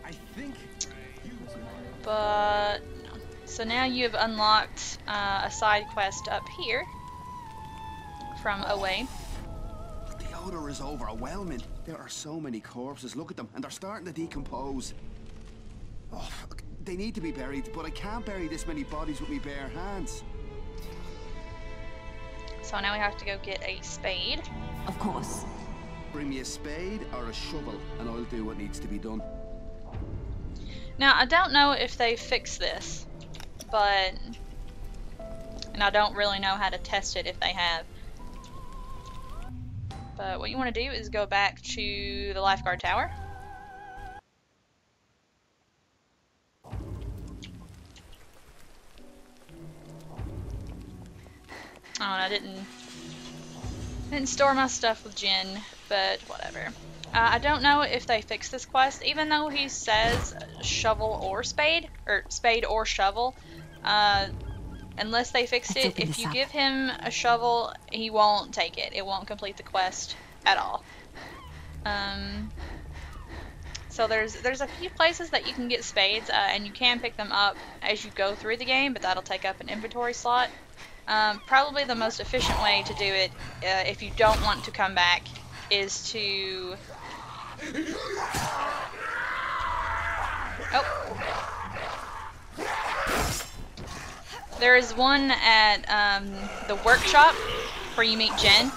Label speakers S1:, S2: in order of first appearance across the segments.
S1: I think.
S2: But no. So now you have unlocked a side quest up here from Owain.
S1: The odor is overwhelming. There are so many corpses. Look at them, and they're starting to decompose. Oh, fuck. They need to be buried, but I can't bury this many bodies with my bare hands.
S2: So now we have to go get a spade.
S3: Of course.
S1: Bring me a spade or a shovel, and I'll do what needs to be done.
S2: Now, I don't know if they fixed this, but... and I don't really know how to test it if they have. But what you want to do is go back to the Lifeguard Tower. Oh, and I didn't store my stuff with Jen, but whatever. I don't know if they fixed this quest, even though he says shovel or spade, or spade or shovel. Unless they fixed it, if you give him a shovel, he won't take it. It won't complete the quest at all. So there's a few places that you can get spades, and you can pick them up as you go through the game, but that'll take up an inventory slot. Probably the most efficient way to do it, if you don't want to come back, is to... Oh. There is one at the workshop where you meet Jen,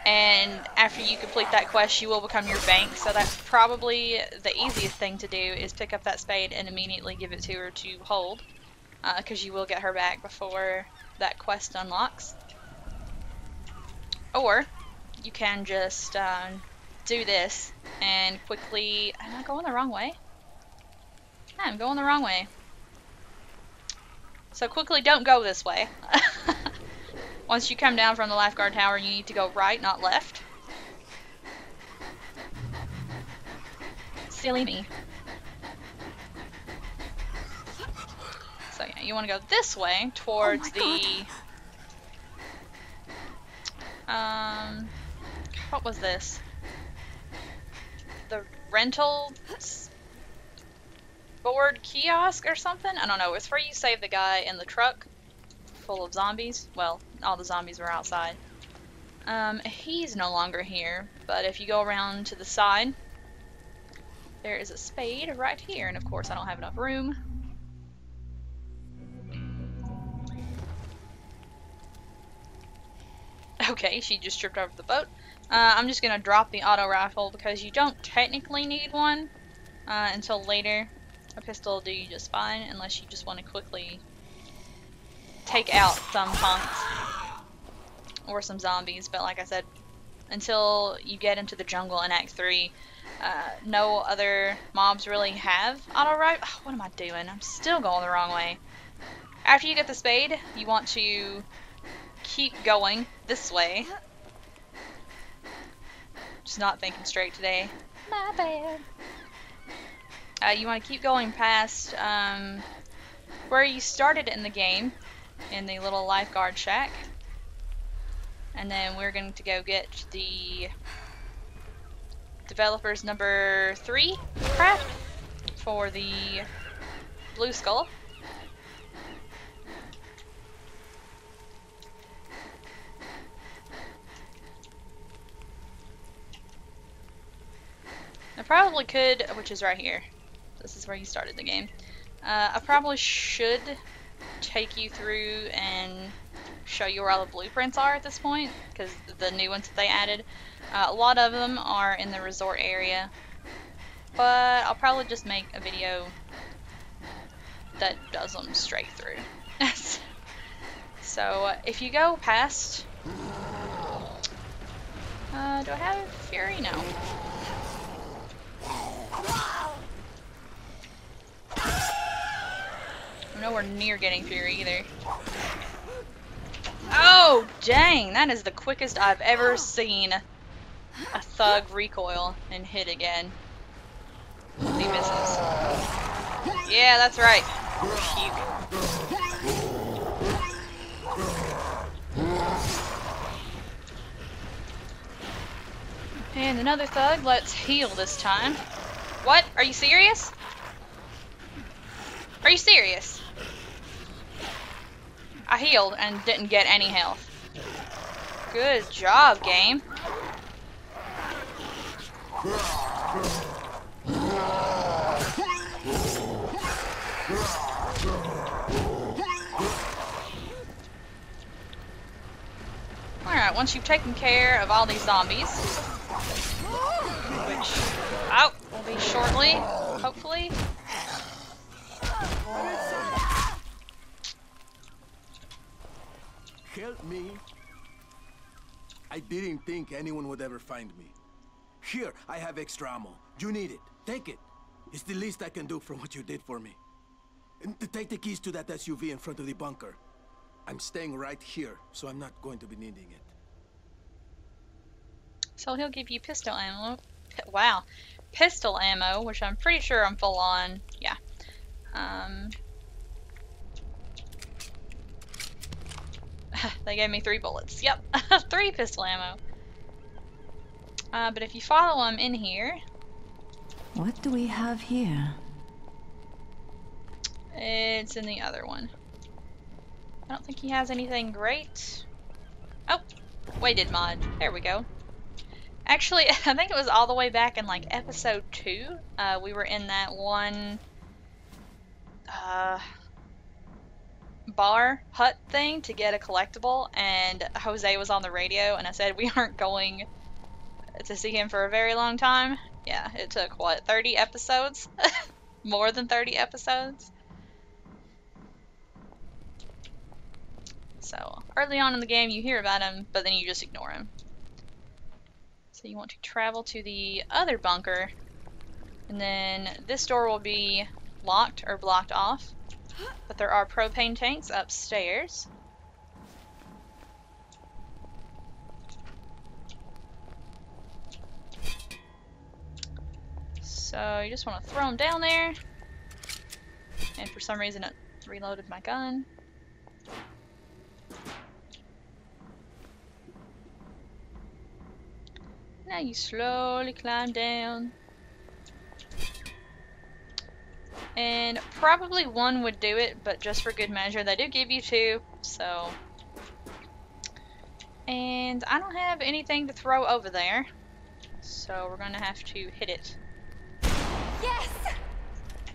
S2: and after you complete that quest, you will become your bank. So that's probably the easiest thing to do, is pick up that spade and immediately give it to her to hold, because you will get her back before that quest unlocks. Or you can just do this and quickly... Am I going the wrong way? I'm going the wrong way. So quickly don't go this way. Once you come down from the Lifeguard Tower, you need to go right, not left. Silly me. So yeah, you want to go this way towards what was this? The rental board kiosk or something? I don't know. It's where you save the guy in the truck full of zombies. Well, all the zombies were outside. He's no longer here, but if you go around to the side, there is a spade right here, and of course I don't have enough room. Okay, she just tripped over the boat. I'm just gonna drop the auto rifle because you don't technically need one until later. A pistol will do you just fine unless you just want to quickly take out some punks or some zombies. But like I said, until you get into the jungle in Act 3, no other mobs really have auto rifle. Oh, what am I doing? I'm still going the wrong way. After you get the spade, you want to keep going this way. Just not thinking straight today. My bad. You want to keep going past where you started in the game, in the little lifeguard shack. And then we're going to go get the developers number 3 craft for the blue skull. I probably could, which is right here. This is where you started the game. I probably should take you through and show you where all the blueprints are at this point, because the new ones that they added. A lot of them are in the resort area, but I'll probably just make a video that does them straight through. So if you go past... do I have Fury? No. I'm nowhere near getting Fury either. Oh, dang! That is the quickest I've ever seen a thug recoil and hit again. He misses. Yeah, that's right. Puke. And another thug. Let's heal this time. What? Are you serious? Are you serious? I healed and didn't get any health. Good job, game. Alright, once you've taken care of all these zombies, which out will be shortly, hopefully.
S3: Help me. I didn't think anyone would ever find me. Here, I have extra ammo. You need it. Take it. It's the least I can do for what you did for me. And take the keys to that SUV in front of the bunker. I'm staying right here, so I'm not going to be needing it.
S2: So he'll give you pistol ammo. Wow. Pistol ammo, which I'm pretty sure I'm full on. Yeah. They gave me 3 bullets. Yep. 3 pistol ammo. But if you follow him in here...
S4: What do we have here?
S2: It's in the other one. I don't think he has anything great. Oh! Weighted mod. There we go. Actually, I think it was all the way back in, like, episode 2. We were in that one... bar hut thing to get a collectible, and Jose was on the radio, and I said we aren't going to see him for a very long time. Yeah, it took, what, 30 episodes? More than 30 episodes? So, early on in the game you hear about him, but then you just ignore him. So you want to travel to the other bunker, and then this door will be locked or blocked off. But there are propane tanks upstairs. So you just want to throw them down there. And for some reason it reloaded my gun. Now you slowly climb down. And probably 1 would do it, but just for good measure, they do give you 2, so... And I don't have anything to throw over there, so we're gonna have to hit it.
S4: Yes!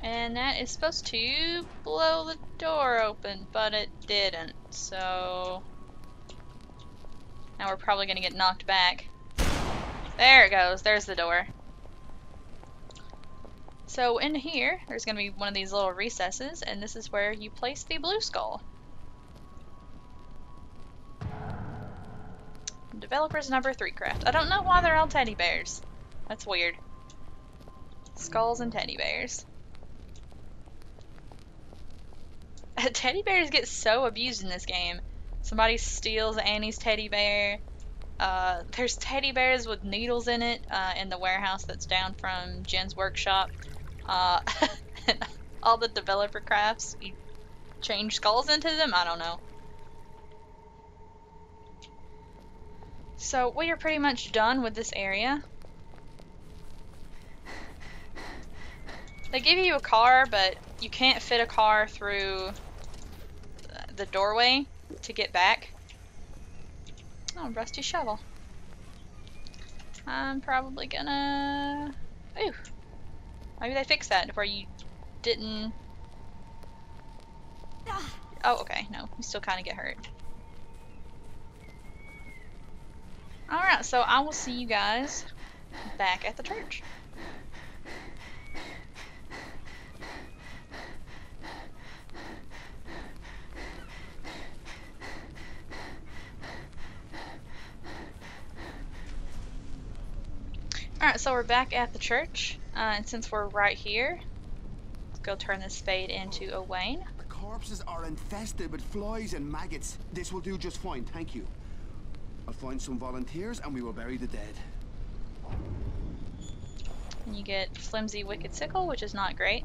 S2: And that is supposed to blow the door open, but it didn't, so... Now we're probably gonna get knocked back. There it goes, there's the door. So in here, there's going to be one of these little recesses, and this is where you place the blue skull. Developers number 3 craft. I don't know why they're all teddy bears. That's weird. Skulls and teddy bears. Teddy bears get so abused in this game. Somebody steals Annie's teddy bear. There's teddy bears with needles in it in the warehouse that's down from Jen's workshop. All the developer crafts, you change skulls into them? I don't know. So we are pretty much done with this area. They give you a car, but you can't fit a car through the doorway to get back. Oh, rusty shovel. I'm probably gonna... Ooh. Maybe they fixed that where you didn't... Oh, okay. No, you still kind of get hurt. Alright, so I will see you guys back at the church. Alright, so we're back at the church, and since we're right here, let's go turn this spade into Owain.
S1: The corpses are infested with flies and maggots. This will do just fine, thank you. I'll find some volunteers and we will bury the dead.
S2: And you get flimsy wicked sickle, which is not great.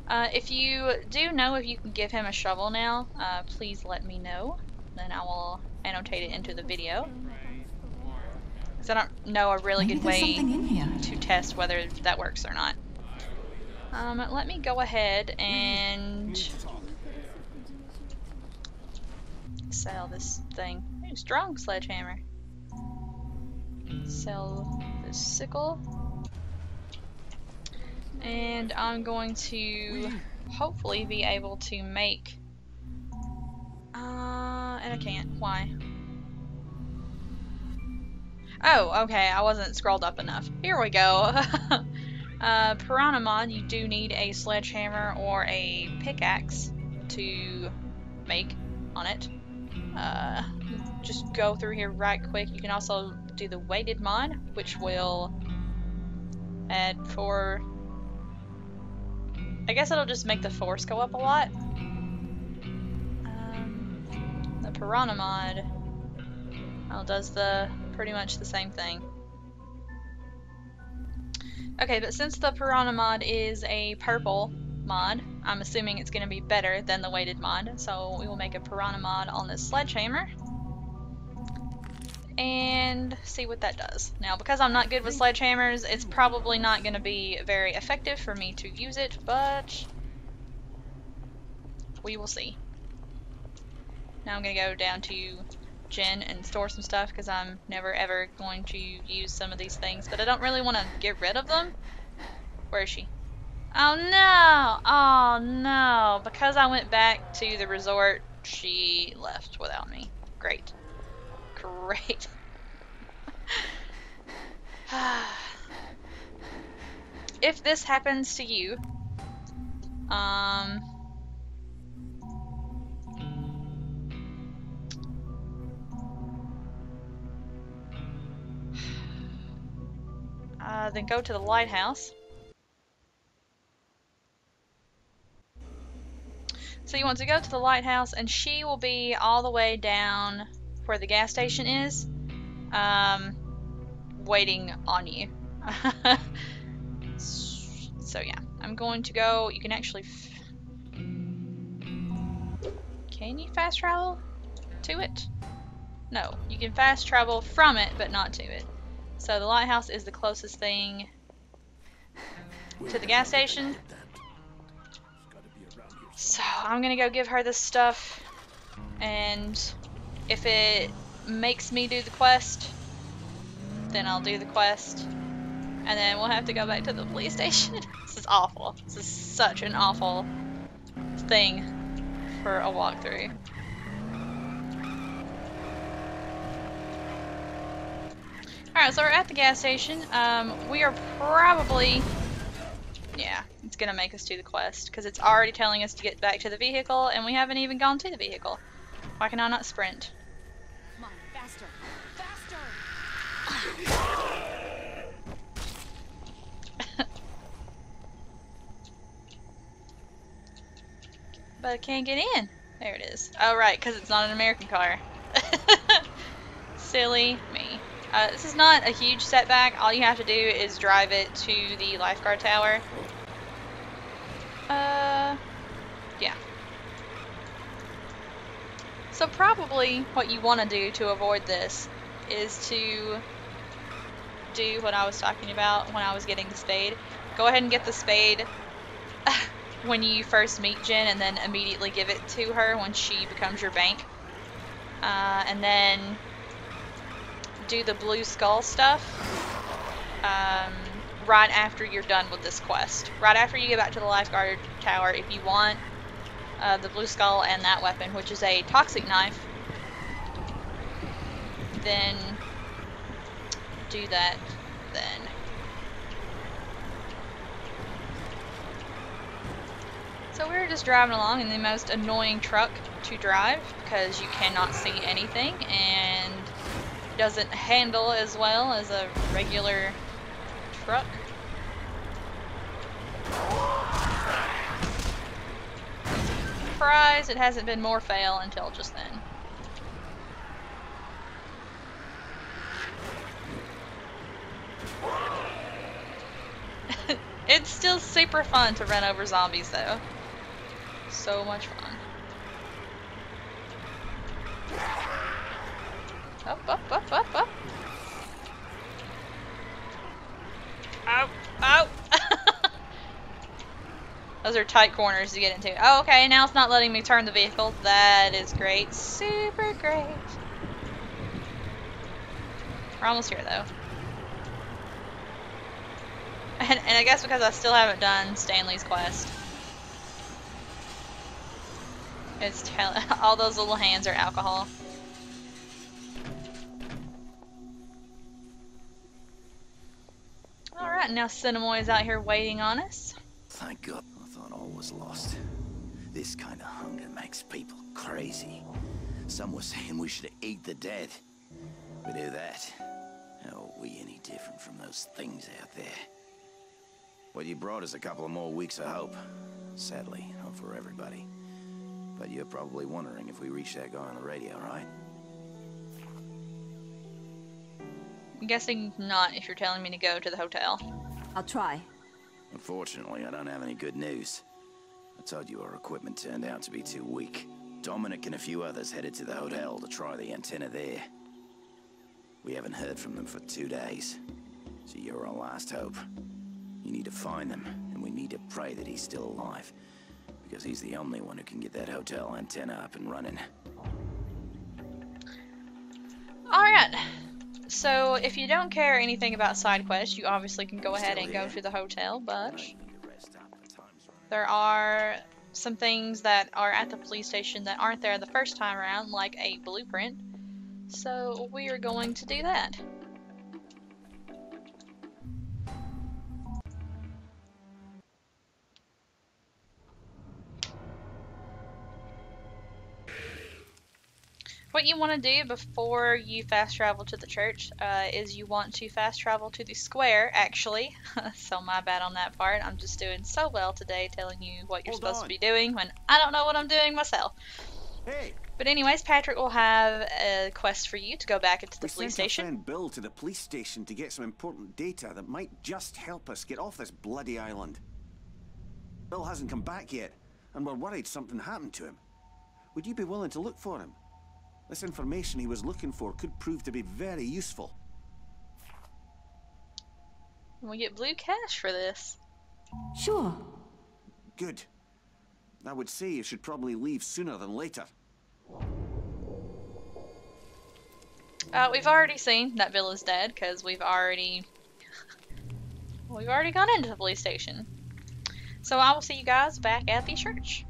S2: If you do know if you can give him a shovel now, please let me know. Then I will annotate it into the video. Because I don't know a really good way to test whether that works or not. Let me go ahead and sell this thing. Ooh, strong sledgehammer. Sell this sickle. And I'm going to hopefully be able to make... and I can't. Why? Oh, okay, I wasn't scrolled up enough. Here we go. Piranha mod, you do need a sledgehammer or a pickaxe to make on it. Just go through here right quick. You can also do the weighted mod, which will add 4... I guess it'll just make the force go up a lot. The Piranha mod, well, does pretty much the same thing. Okay, but since the Piranha mod is a purple mod, I'm assuming it's going to be better than the weighted mod, so we will make a Piranha mod on this sledgehammer and see what that does. Now, because I'm not good with sledgehammers, it's probably not going to be very effective for me to use it, but we will see. Now I'm going to go down to Jen and store some stuff because I'm never ever going to use some of these things, but I don't really want to get rid of them. Where is she? Oh no! Oh no! Because I went back to the resort, she left without me. Great. Great. If this happens to you, then go to the lighthouse. So you want to go to the lighthouse, and she will be all the way down where the gas station is, waiting on you. So yeah, I'm going to go. You can actually... Can you fast travel to it? No, you can fast travel from it, but not to it. So the lighthouse is the closest thing to the gas station. So I'm gonna go give her this stuff, and if it makes me do the quest, then I'll do the quest, and then we'll have to go back to the police station. This is awful. This is such an awful thing for a walkthrough. Alright, so we're at the gas station. We are probably... Yeah, it's gonna make us do the quest, because it's already telling us to get back to the vehicle, and we haven't even gone to the vehicle. Why can I not sprint?
S4: Come on, faster! Faster!
S2: But I can't get in. There it is. Oh, right, because it's not an American car. Silly me. This is not a huge setback. All you have to do is drive it to the Lifeguard tower. Yeah. So probably what you want to do to avoid this is to do what I was talking about when I was getting the spade. Go ahead and get the spade when you first meet Jen, and then immediately give it to her when she becomes your bank. And then do the blue skull stuff right after you're done with this quest. Right after you get back to the Lifeguard tower, if you want the blue skull and that weapon, which is a toxic knife, then do that then. So we're just driving along in the most annoying truck to drive because you cannot see anything, and doesn't handle as well as a regular truck. Surprise, it hasn't been more fail until just then. It's still super fun to run over zombies though. So much fun. Up, up, up, up, up. Ow, ow. Those are tight corners to get into. Oh, okay, now it's not letting me turn the vehicle. That is great. Super great. We're almost here, though. And I guess because I still haven't done Stanley's quest. It's all those little hands are alcohol. Alright, now Cinnamon is out here waiting on us.
S5: Thank God. I thought all was lost. This kind of hunger makes people crazy. Some were saying we should eat the dead. We do that. How are we any different from those things out there? Well, you brought us a couple of more weeks of hope. Sadly, not for everybody. But you're probably wondering if we reached that guy on the radio, right?
S2: I'm guessing not if you're telling me to go to the hotel.
S4: I'll try.
S5: Unfortunately, I don't have any good news. I told you our equipment turned out to be too weak. Dominic and a few others headed to the hotel to try the antenna there. We haven't heard from them for 2 days. So you're our last hope. You need to find them, and we need to pray that he's still alive. Because he's the only one who can get that hotel antenna up and running.
S2: Alright. So, if you don't care anything about side quests, you obviously can go ahead and go to the hotel, but there are some things that are at the police station that aren't there the first time around, like a blueprint. So, we are going to do that. What you want to do before you fast travel to the church is you want to fast travel to the square, actually. So my bad on that part. I'm just doing so well today telling you what you're supposed to be doing when I don't know what I'm doing myself.
S1: Hey!
S2: But anyways, Patrick will have a quest for you to go back into the police
S1: sent our
S2: station.
S1: friend Bill to the police station to get some important data that might just help us get off this bloody island. Bill hasn't come back yet, and we're worried something happened to him. Would you be willing to look for him? This information he was looking for could prove to be very useful.
S2: We get blue cash for this.
S4: Sure.
S1: Good. I would say you should probably leave sooner than later.
S2: We've already seen that Bill is dead because we've already gone into the police station. So I will see you guys back at the church.